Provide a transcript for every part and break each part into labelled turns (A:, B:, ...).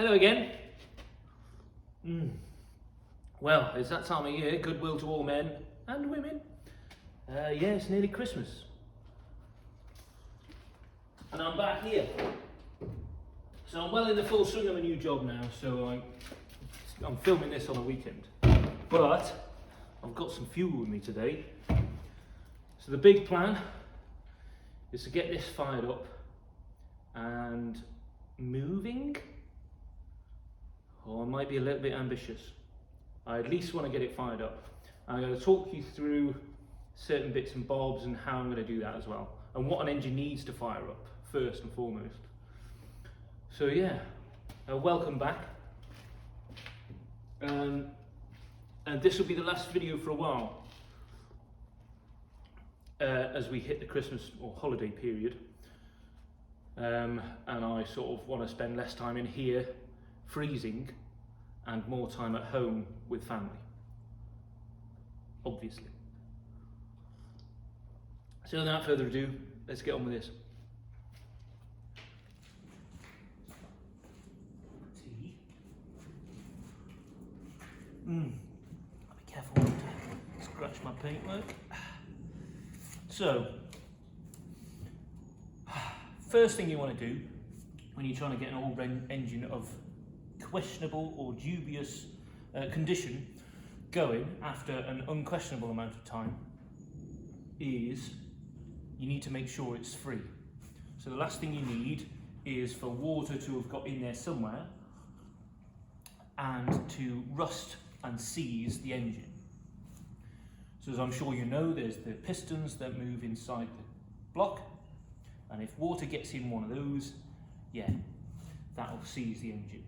A: Hello again. Well, it's that time of year, goodwill to all men and women. Yeah, it's nearly Christmas. And I'm back here. So I'm well in the full swing of a new job now, so I'm filming this on a weekend. But I've got some fuel with me today. So the big plan is to get this fired up and moving. Or I might be a little bit ambitious. I at least want to get it fired up. I'm going to talk you through certain bits and bobs and how I'm going to do that as well, and what an engine needs to fire up first and foremost. So yeah, welcome back. And this will be the last video for a while as we hit the Christmas or holiday period. And I sort of want to spend less time in here freezing and more time at home with family, obviously. So without further ado, let's get on with this. Tea. I'll be careful not to scratch my paintwork. So, first thing you want to do when you're trying to get an old engine of questionable or dubious condition going after an unquestionable amount of time is you need to make sure it's free. So the last thing you need is for water to have got in there somewhere and to rust and seize the engine. So as I'm sure you know, there's the pistons that move inside the block, and if water gets in one of those, yeah, that'll seize the engine.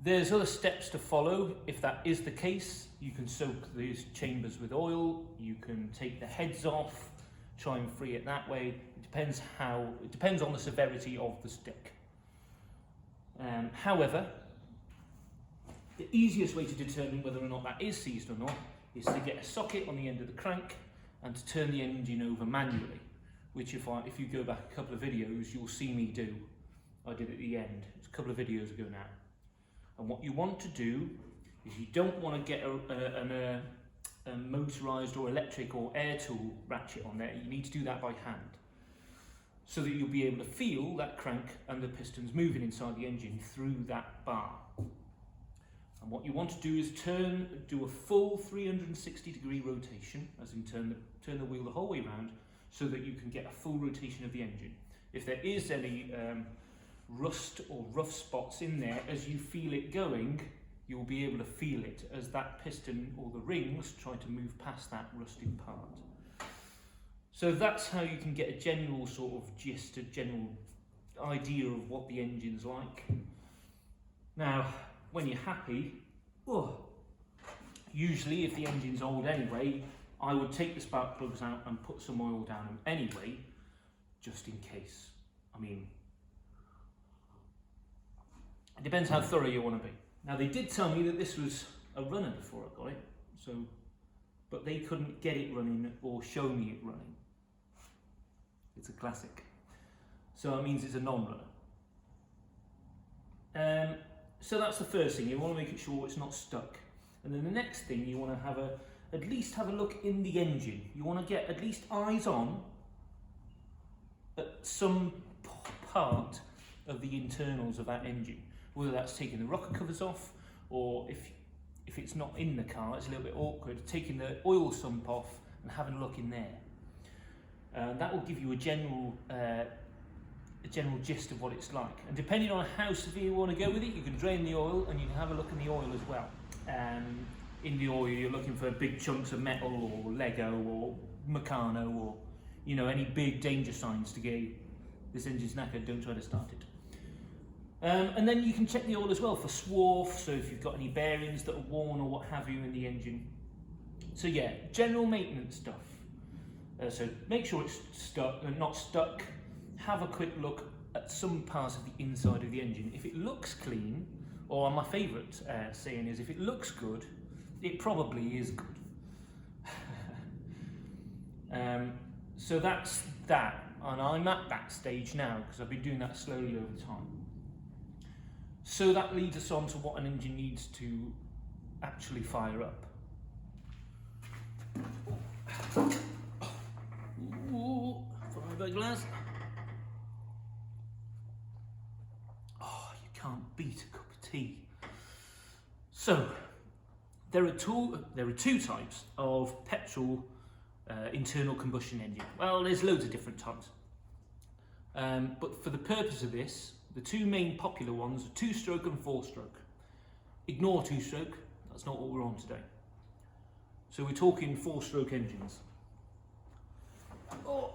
A: There's other steps to follow. If that is the case, you can soak these chambers with oil, you can take the heads off, try and free it that way. It depends on the severity of the stick. However, the easiest way to determine whether or not that is seized or not is to get a socket on the end of the crank and to turn the engine over manually, which if you go back a couple of videos, you'll see me do. I did at the end. It's a couple of videos ago now. And what you want to do is you don't want to get a motorised or electric or air tool ratchet on there. You need to do that by hand, so that you'll be able to feel that crank and the pistons moving inside the engine through that bar. And what you want to do is do a full 360-degree rotation, as in turn the wheel the whole way around, so that you can get a full rotation of the engine. If there is any rust or rough spots in there, as you feel it going, you'll be able to feel it as that piston or the rings try to move past that rusted part. So that's how you can get a general sort of gist, a general idea of what the engine's like. Now, when you're happy, usually if the engine's old anyway, I would take the spark plugs out and put some oil down them anyway, just in case. I mean, it depends how thorough you want to be. Now, they did tell me that this was a runner before I got it, but they couldn't get it running or show me it running. It's a classic. So that means it's a non-runner. So that's the first thing. You want to make sure it's not stuck. And then the next thing, you want to at least have a look in the engine. You want to get at least eyes on at some part of the internals of that engine. Whether that's taking the rocker covers off, or if it's not in the car, it's a little bit awkward, taking the oil sump off and having a look in there. That will give you a general gist of what it's like. And depending on how severe you want to go with it, you can drain the oil and you can have a look in the oil as well. In the oil, you're looking for big chunks of metal or Lego or Meccano or any big danger signs to go, this engine's knackered, don't try to start it. And then you can check the oil as well for swarf, so if you've got any bearings that are worn or what have you in the engine. So yeah, general maintenance stuff. So make sure it's not stuck. Have a quick look at some parts of the inside of the engine. If it looks clean, or my favourite saying is, if it looks good, it probably is good. So that's that, and I'm at that stage now because I've been doing that slowly over time. So that leads us on to what an engine needs to actually fire up. Ooh, fiberglass. Oh, you can't beat a cup of tea. So there are two types of petrol internal combustion engine. Well, there's loads of different types. But for the purpose of this, the two main popular ones are 2-stroke and 4-stroke. Ignore 2-stroke, that's not what we're on today. So we're talking 4-stroke engines. Oh.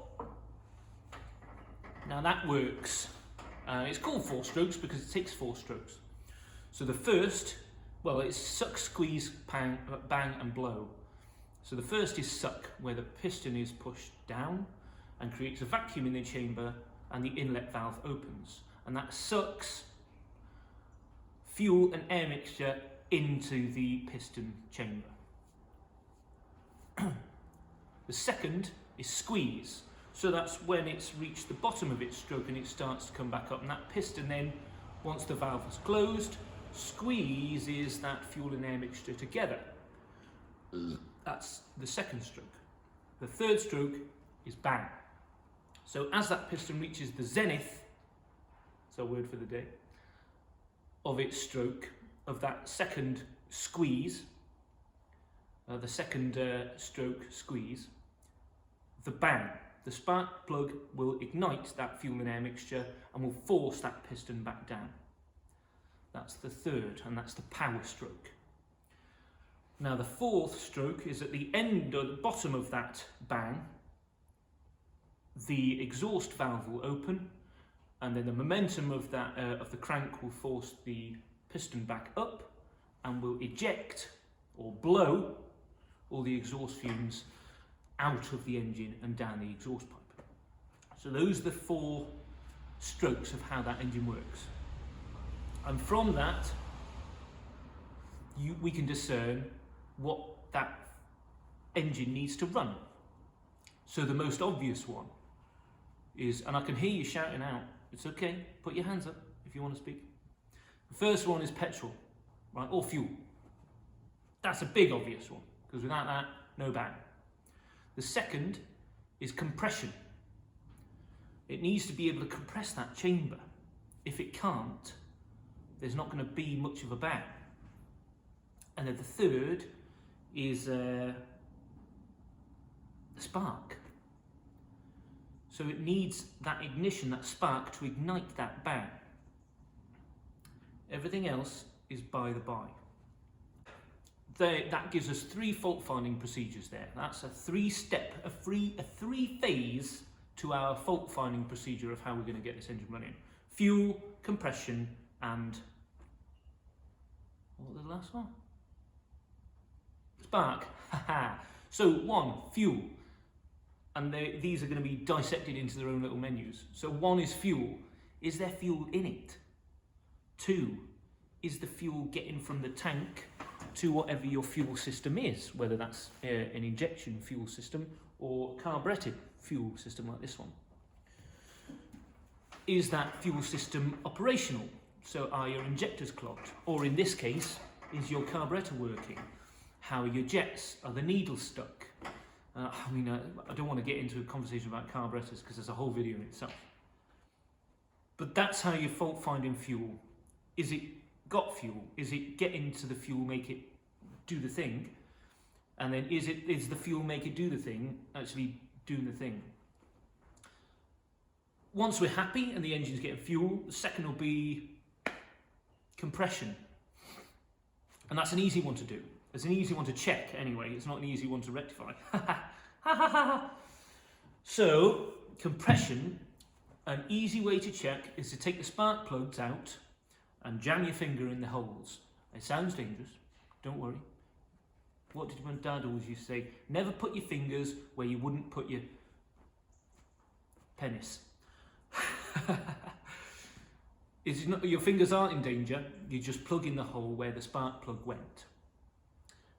A: Now that works. It's called 4 strokes because it takes 4 strokes. So the first, well, it's suck, squeeze, bang, and blow. So the first is suck, where the piston is pushed down and creates a vacuum in the chamber and the inlet valve opens. And that sucks fuel and air mixture into the piston chamber. The second is squeeze. So that's when it's reached the bottom of its stroke and it starts to come back up. And that piston then, once the valve is closed, squeezes that fuel and air mixture together. That's the second stroke. The third stroke is bang. So as that piston reaches the zenith, that's our word for the day, of its stroke, of that second squeeze, the second stroke squeeze, the bang, the spark plug will ignite that fuel and air mixture and will force that piston back down. That's the third, and that's the power stroke. Now the fourth stroke is at the end or the bottom of that bang. The exhaust valve will open, and then the momentum of that of the crank will force the piston back up and will eject or blow all the exhaust fumes out of the engine and down the exhaust pipe. So those are the 4 strokes of how that engine works. And from that, we can discern what that engine needs to run. So the most obvious one is, and I can hear you shouting out, it's okay, put your hands up if you want to speak. The first one is petrol, right, or fuel. That's a big obvious one, because without that, no bang. The second is compression. It needs to be able to compress that chamber. If it can't, there's not going to be much of a bang. And then the third is the spark. So it needs that ignition, that spark, to ignite that bang. Everything else is by the by. That gives us 3 fault finding procedures there. That's a 3-step, a 3-phase to our fault finding procedure of how we're going to get this engine running. Fuel, compression, and what was the last one? Spark. So 1, fuel. And these are going to be dissected into their own little menus. So 1 is fuel. Is there fuel in it? 2, is the fuel getting from the tank to whatever your fuel system is, whether that's an injection fuel system or carburetted fuel system like this one. Is that fuel system operational? So are your injectors clogged? Or in this case, is your carburetor working? How are your jets? Are the needles stuck? I don't want to get into a conversation about carburetors because there's a whole video in itself. But that's how you fault finding fuel. Is it got fuel? Is it getting to the fuel, make it do the thing? And then is the fuel make it do the thing actually doing the thing? Once we're happy and the engine's getting fuel, the second will be compression. And that's an easy one to do. It's an easy one to check anyway. It's not an easy one to rectify. So, compression, an easy way to check is to take the spark plugs out and jam your finger in the holes. It sounds dangerous, don't worry. What did my dad always used to say? Never put your fingers where you wouldn't put your penis. Your fingers aren't in danger, you just plug in the hole where the spark plug went.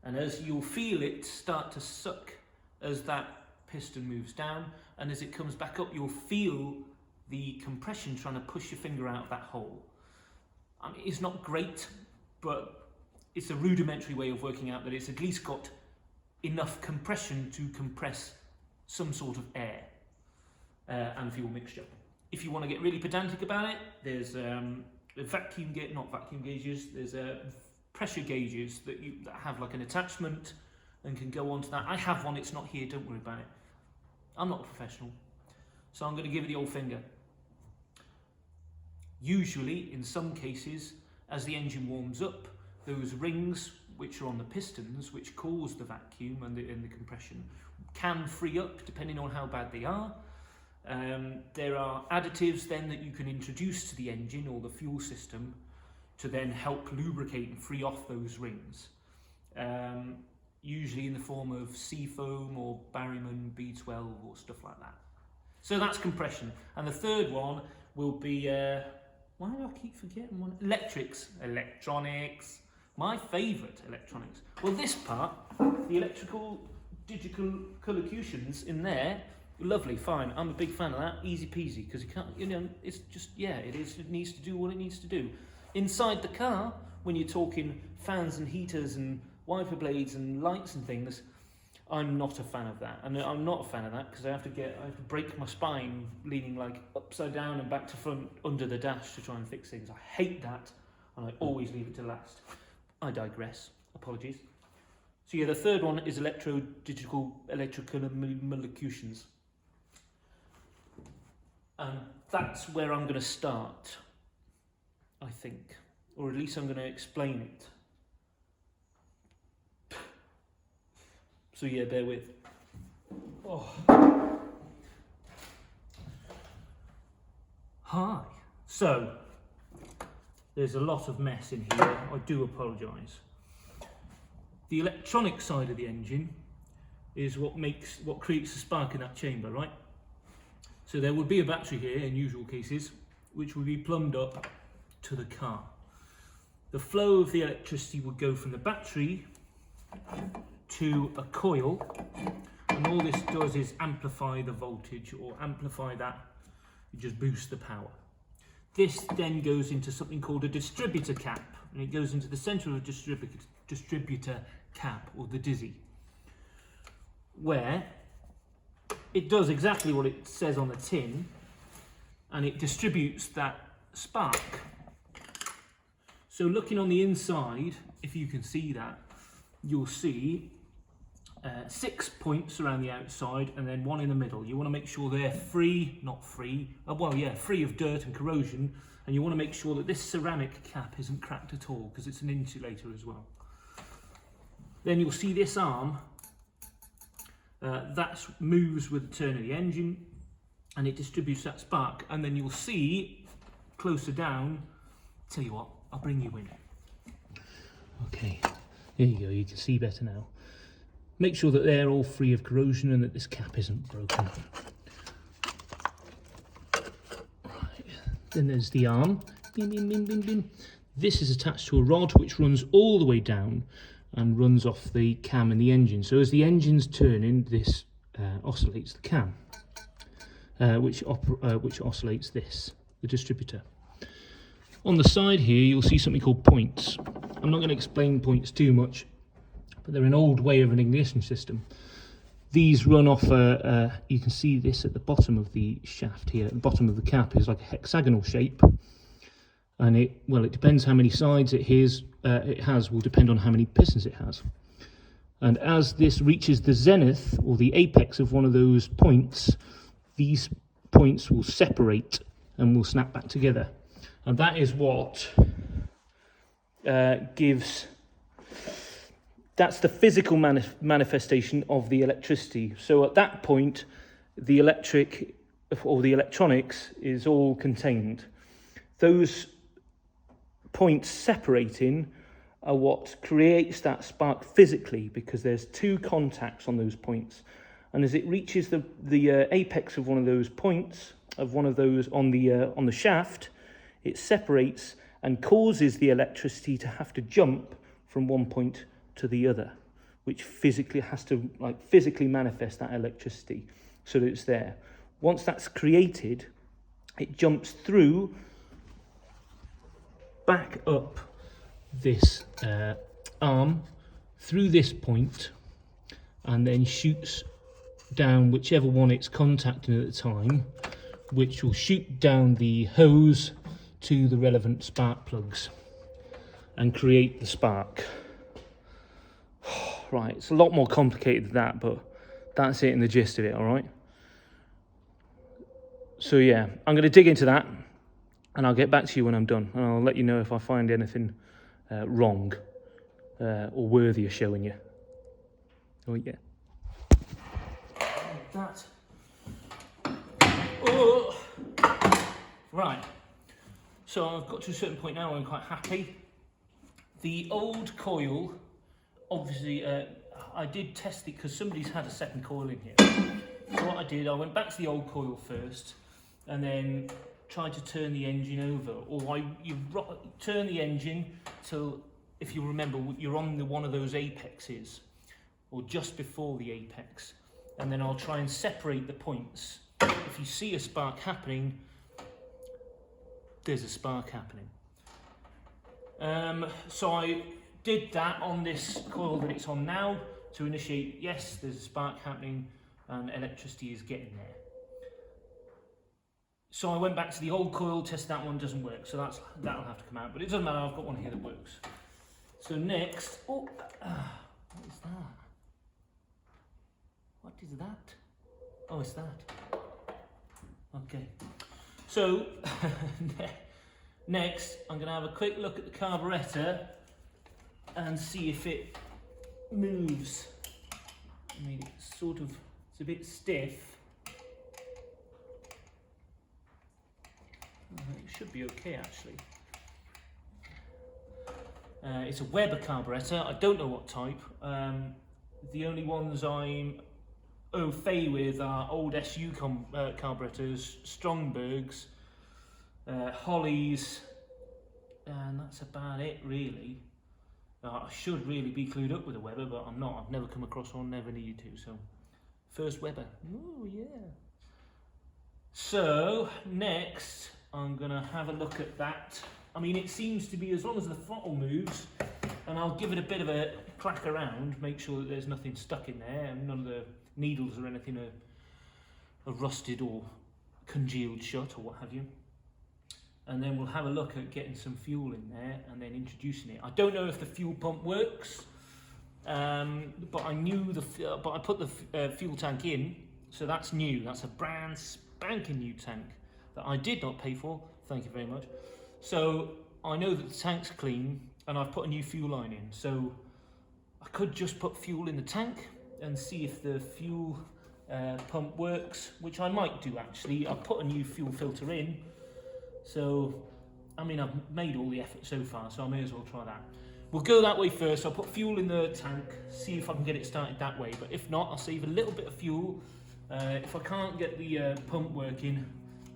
A: And as you'll feel it start to suck as that piston moves down, and as it comes back up, you'll feel the compression trying to push your finger out of that hole. I mean, it's not great, but it's a rudimentary way of working out that it's at least got enough compression to compress some sort of air and fuel mixture. If you want to get really pedantic about it, there's not vacuum gauges, there's pressure gauges that have like an attachment and can go onto that. I have one, it's not here, don't worry about it. I'm not a professional, so I'm going to give it the old finger. Usually, in some cases, as the engine warms up, those rings which are on the pistons, which cause the vacuum and the compression, can free up depending on how bad they are. There are additives then that you can introduce to the engine or the fuel system to then help lubricate and free off those rings. Usually in the form of seafoam or Barryman B12 or stuff like that. So that's compression. And the third one will be, why do I keep forgetting one? Electronics. My favourite, electronics. Well, this part, the electrical digital collocutions in there, lovely, fine. I'm a big fan of that, easy peasy, because you can't, it's just, it needs to do what it needs to do. Inside the car, when you're talking fans and heaters and wiper blades and lights and things, I'm not a fan of that. And I'm not a fan of that because I have to break my spine leaning like upside down and back to front under the dash to try and fix things. I hate that, and I always leave it to last. I digress, apologies. So yeah, the third one is electrical molecutions. And that's where I'm going to start, I think. Or at least I'm going to explain it. So yeah, bear with. Oh. Hi. So, there's a lot of mess in here. I do apologise. The electronic side of the engine is what creates the spark in that chamber, right? So there would be a battery here in usual cases, which would be plumbed up to the car. The flow of the electricity would go from the battery to a coil, and all this does is amplify the voltage or amplify that, it just boosts the power. This then goes into something called a distributor cap, and it goes into the centre of a distributor cap, or the dizzy, where it does exactly what it says on the tin, and it distributes that spark. So looking on the inside, if you can see that, you'll see 6 points around the outside and then one in the middle. You want to make sure they're free of dirt and corrosion, and you want to make sure that this ceramic cap isn't cracked at all, because it's an insulator as well. Then you'll see this arm, that moves with the turn of the engine, and it distributes that spark. And then you'll see closer down, tell you what, I'll bring you in. Okay, there you go, you can see better now. Make sure that they're all free of corrosion and that this cap isn't broken. Right. Then there's the arm. Bim, bim, bim, bim, bim. This is attached to a rod which runs all the way down and runs off the cam in the engine. So as the engine's turning, this oscillates the cam, which oscillates this, the distributor. On the side here, you'll see something called points. I'm not going to explain points too much, but they're an old way of an ignition system. These run off, you can see this at the bottom of the shaft here, at the bottom of the cap is like a hexagonal shape. And it depends how many sides it has, will depend on how many pistons it has. And as this reaches the zenith, or the apex of one of those points, these points will separate and will snap back together. And that is what that's the physical manifestation of the electricity. So at that point, the electric or the electronics is all contained. Those points separating are what creates that spark physically, because there's two contacts on those points. And as it reaches the apex of one of those points, of one of those on the shaft, it separates and causes the electricity to have to jump from one point to the other, which physically has to physically manifest that electricity so that it's there. Once that's created, it jumps through back up this arm through this point and then shoots down whichever one it's contacting at the time, which will shoot down the hose to the relevant spark plugs and create the spark. Right, it's a lot more complicated than that, but that's it in the gist of it, all right? So yeah, I'm going to dig into that and I'll get back to you when I'm done. And I'll let you know if I find anything wrong or worthy of showing you. Oh yeah. That. Oh. Right. So I've got to a certain point now where I'm quite happy. The old coil, obviously, I did test it because somebody's had a second coil in here. So what I did, I went back to the old coil first and then tried to turn the engine over. Or you turn the engine till, if you remember, you're on one of those apexes, or just before the apex. And then I'll try and separate the points. If you see a spark happening, there's a spark happening. So I did that on this coil that it's on now to initiate, yes, there's a spark happening and electricity is getting there. So I went back to the old coil, tested that one, doesn't work, so that'll have to come out, but it doesn't matter, I've got one here that works. So next, what is that? What is that? Oh, it's that. Okay. So, next, I'm going to have a quick look at the carburettor and see if it moves. I mean, it's a bit stiff. It should be okay, actually. It's a Weber carburettor. I don't know what type. The only ones I'm au fait with are old SU carburetors, Strongbergs, Hollies, and that's about it, really. I should really be clued up with a Weber, but I'm not. I've never come across one, never needed to. So, first Weber. Oh yeah. So next, I'm gonna have a look at that. I mean, it seems to be, as long as the throttle moves, and I'll give it a bit of a clack around, make sure that there's nothing stuck in there, and none of the needles or anything are rusted or congealed shut or what have you. And then we'll have a look at getting some fuel in there and then introducing it. I don't know if the fuel pump works, but I put the fuel tank in, so that's new. That's a brand spanking new tank that I did not pay for. Thank you very much. So I know that the tank's clean, and I've put a new fuel line in. So I could just put fuel in the tank and see if the fuel pump works, which I might do actually. I've put a new fuel filter in. So, I mean, I've made all the effort so far, so I may as well try that. We'll go that way first. I'll put fuel in the tank, see if I can get it started that way. But if not, I'll save a little bit of fuel. If I can't get the pump working,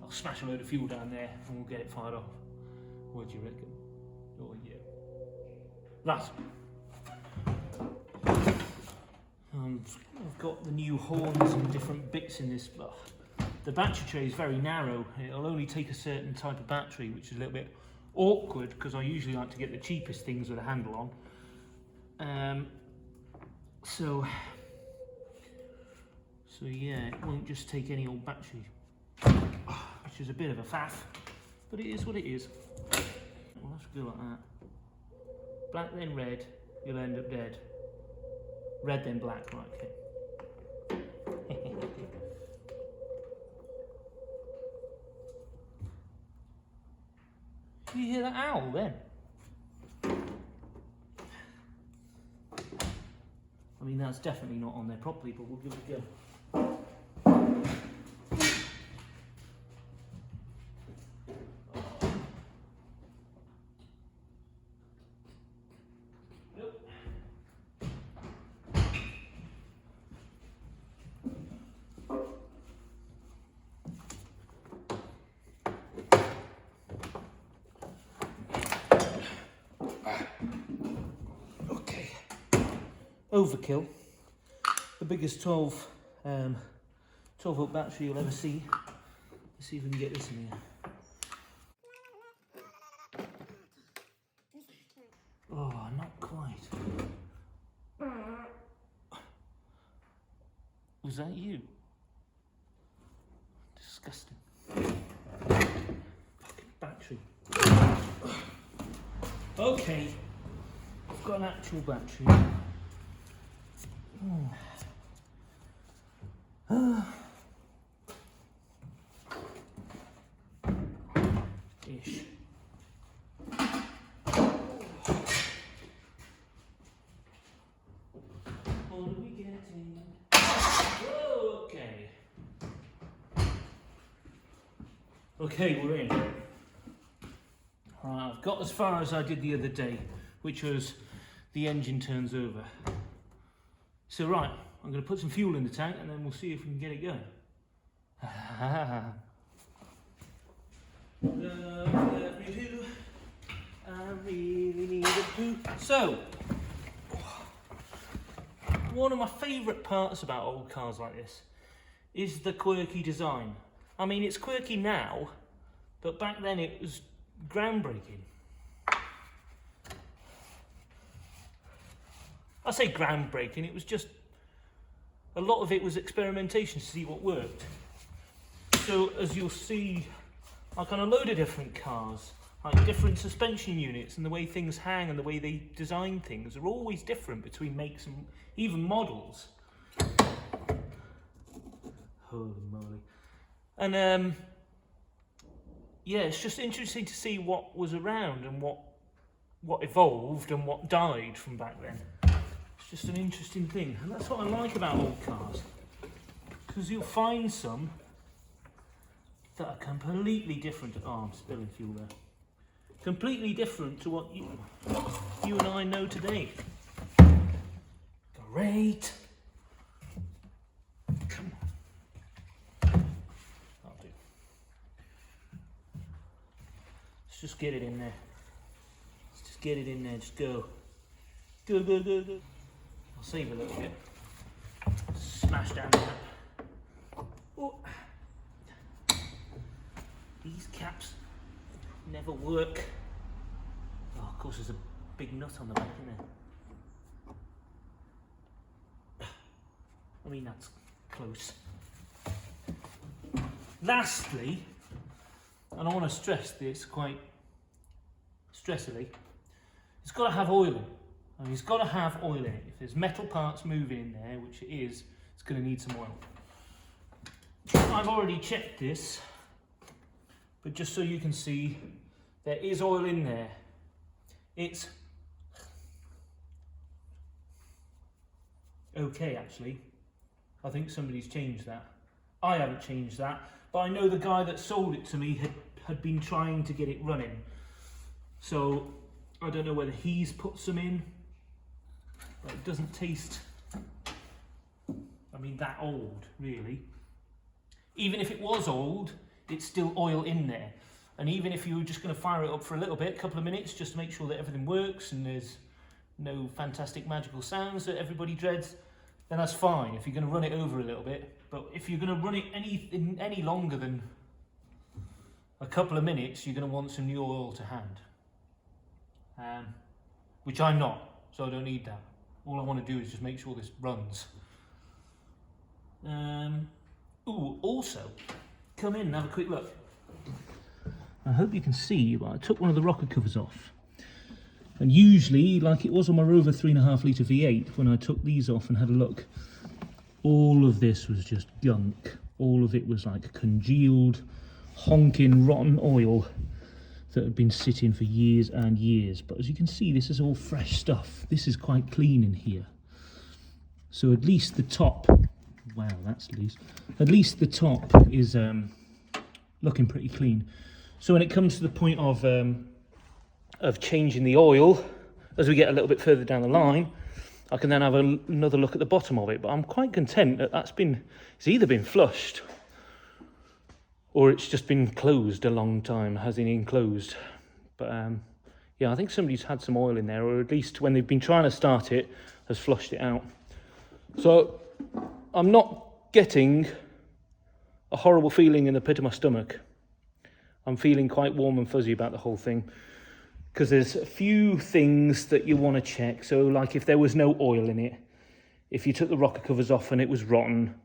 A: I'll smash a load of fuel down there and we'll get it fired off. What do you reckon? Oh, yeah. Right. I've got the new horns and different bits in this. The battery tray is very narrow. It'll only take a certain type of battery, which is a little bit awkward because I usually like to get the cheapest things with a handle on. So yeah, it won't just take any old battery, which is a bit of a faff, but it is what it is. We'll have to go like that. Black then red, you'll end up dead. Red then black, right, okay. Did you hear that owl then? I mean, that's definitely not on there properly, but we'll give it a go. Overkill, the biggest 12 volt battery you'll ever see. Let's see if we can get this in here. Oh, not quite. Was that you? Disgusting. Fucking battery. Okay, I've got an actual battery. Ish. What are we getting? Okay. Okay, we're in. Right, I've got as far as I did the other day, which was the engine turns over. So right, I'm going to put some fuel in the tank and then we'll see if we can get it going. Let me do. I really need a poo. So, one of my favourite parts about old cars like this is the quirky design. I mean, it's quirky now, but back then it was groundbreaking. I say groundbreaking, it was just, a lot of it was experimentation to see what worked. So as you'll see, like on a load of different cars, like different suspension units and the way things hang and the way they design things are always different between makes and even models. Holy moly. And yeah, it's just interesting to see what was around and what evolved and what died from back then. It's just an interesting thing, and that's what I like about old cars, because you'll find some that are completely different. Oh, I'm spilling fuel there. Completely different to what you and I know today. Great. Come on. That'll do. Let's just get it in there. Let's just get it in there. Just go. Go, go, go, go. I'll save a little bit. Smash down there. Oh. These caps never work. Oh, of course, there's a big nut on the back, isn't there? I mean, that's close. Lastly, and I want to stress this quite stressively, it's got to have oil in. I mean, it's got to have oil in it. If there's metal parts moving in there, which it is, it's going to need some oil. I've already checked this, but just so you can see, there is oil in there. It's okay, actually. I think somebody's changed that. I haven't changed that, but I know the guy that sold it to me had been trying to get it running. So I don't know whether he's put some in, but it doesn't taste, I mean, that old, really. Even if it was old, it's still oil in there. And even if you were just going to fire it up for a little bit, a couple of minutes, just to make sure that everything works and there's no fantastic magical sounds that everybody dreads, then that's fine if you're going to run it over a little bit. But if you're going to run it any longer than a couple of minutes, you're going to want some new oil to hand. Which I'm not, so I don't need that. All I want to do is just make sure this runs. Also, come in and have a quick look. I hope you can see, but I took one of the rocker covers off. And usually, like it was on my Rover 3.5 litre V8, when I took these off and had a look, all of this was just gunk. All of it was like congealed, honking, rotten oil that had been sitting for years and years. But as you can see, this is all fresh stuff. This is quite clean in here. So at least the top, wow, that's loose. At least the top is looking pretty clean. So when it comes to the point of changing the oil, as we get a little bit further down the line, I can then have another look at the bottom of it. But I'm quite content that it's either been flushed or it's just been closed a long time, has it enclosed. But yeah, I think somebody's had some oil in there, or at least when they've been trying to start it, has flushed it out. So I'm not getting a horrible feeling in the pit of my stomach. I'm feeling quite warm and fuzzy about the whole thing. because there's a few things that you want to check. So like if there was no oil in it, if you took the rocker covers off and it was rotten,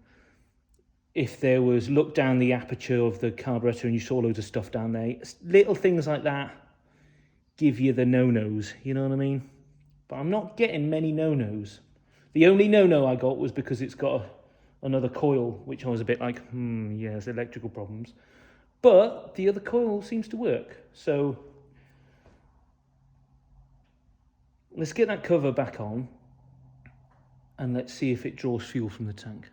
A: if there was, look down the aperture of the carburetor and you saw loads of stuff down there, little things like that give you the no-nos, you know what I mean? But I'm not getting many no-nos. The only no-no I got was because it's got another coil, which I was a bit like, yeah, there's electrical problems. But the other coil seems to work. So let's get that cover back on and let's see if it draws fuel from the tank.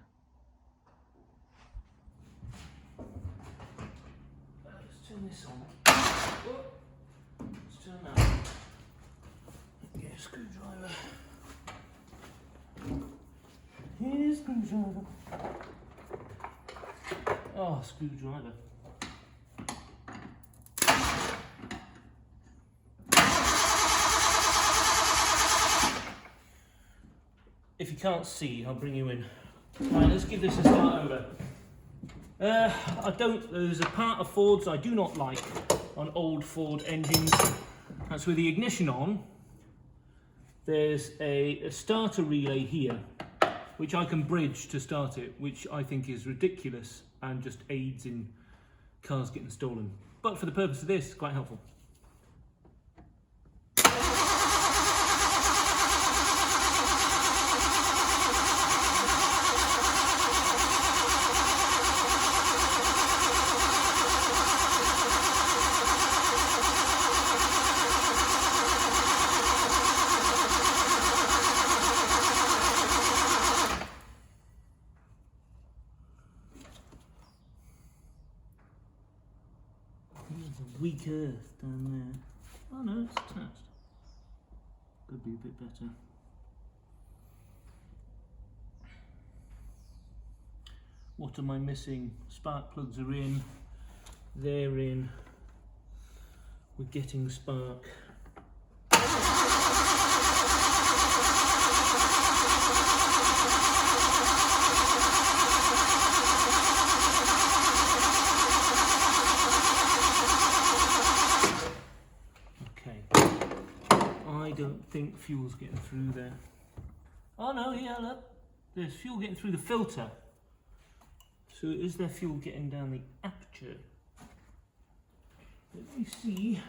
A: Let's turn this on. Let's turn that on. Get a screwdriver. Here's a screwdriver. Oh, screwdriver. If you can't see, I'll bring you in. Right, let's give this a start over. There's a part of Ford's I do not like on old Ford engines. That's with the ignition on. There's a starter relay here, which I can bridge to start it, which I think is ridiculous and just aids in cars getting stolen. But for the purpose of this, it's quite helpful. Weak earth down there. Oh no, it's attached. Could be a bit better. What am I missing? Spark plugs are in. They're in. We're getting spark. I don't think fuel's getting through there. Oh no, yeah, look. There's fuel getting through the filter. So is there fuel getting down the aperture? Let me see.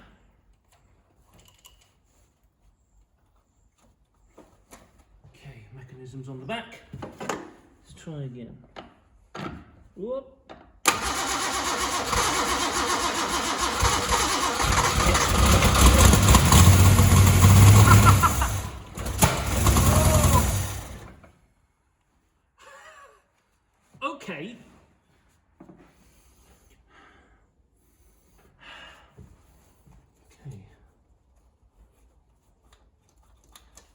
A: Okay, mechanism's on the back. Let's try again. Whoop. Okay.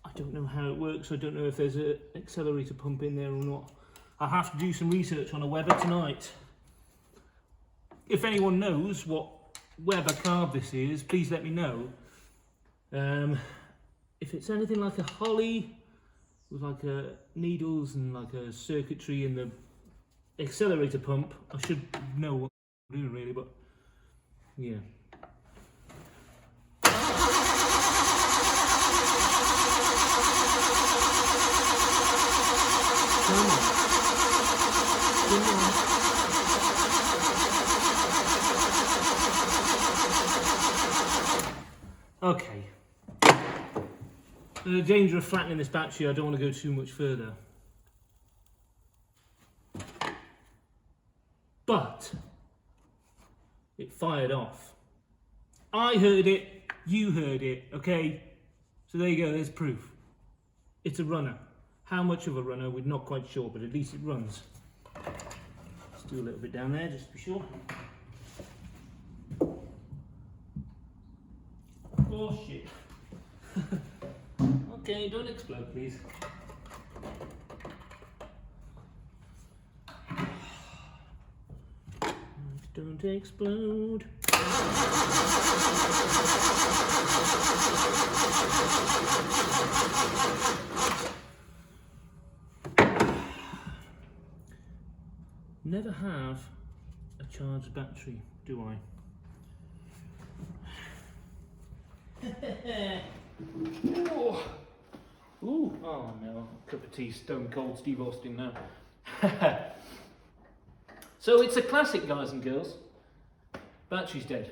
A: I don't know how it works. I don't know if there's an accelerator pump in there or not. I'll have to do some research on a Weber tonight. If anyone knows what Weber carb this is, please let me know. If it's anything like a Holly with like a needles and like a circuitry in the accelerator pump, I should know what I'm doing really, but yeah. Okay. The danger of flattening this battery, I don't want to go too much further. But it fired off. I heard it, you heard it, okay? So there you go, there's proof. It's a runner. How much of a runner, we're not quite sure, but at least it runs. Let's do a little bit down there, just to be sure. Oh shit. Okay, don't explode, please. Don't explode. Never have a charged battery, do I? Oh. Ooh. Oh no, cup of tea, stone cold Steve Austin now. So it's a classic, guys and girls. Battery's dead.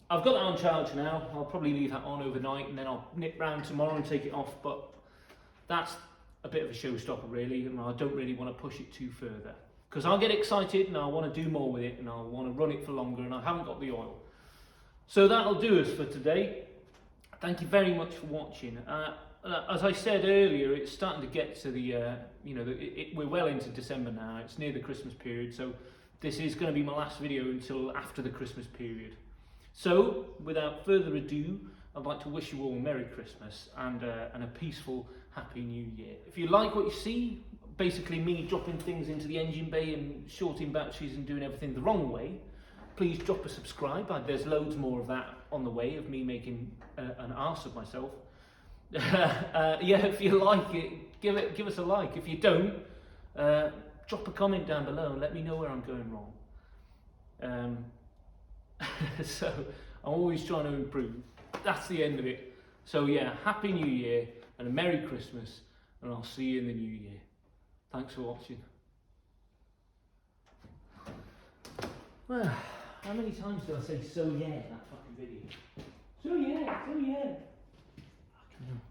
A: I've got that on charge now. I'll probably leave that on overnight and then I'll nip round tomorrow and take it off, but that's a bit of a showstopper really, and I don't really want to push it too further. Because I'll get excited and I want to do more with it and I want to run it for longer and I haven't got the oil. So that'll do us for today. Thank you very much for watching. As I said earlier, it's starting to get to the, we're well into December now. It's near the Christmas period, so this is going to be my last video until after the Christmas period. So, without further ado, I'd like to wish you all a Merry Christmas and a peaceful, Happy New Year. If you like what you see, basically me dropping things into the engine bay and shorting batteries and doing everything the wrong way, please drop a subscribe. There's loads more of that on the way, of me making an arse of myself. Yeah, if you like it, give us a like. If you don't, drop a comment down below and let me know where I'm going wrong. So I'm always trying to improve. That's the end of it. So yeah, Happy New Year and a Merry Christmas, and I'll see you in the new year. Thanks for watching. Well, how many times do I say so yeah in that fucking video? So yeah, so yeah. Fucking hell.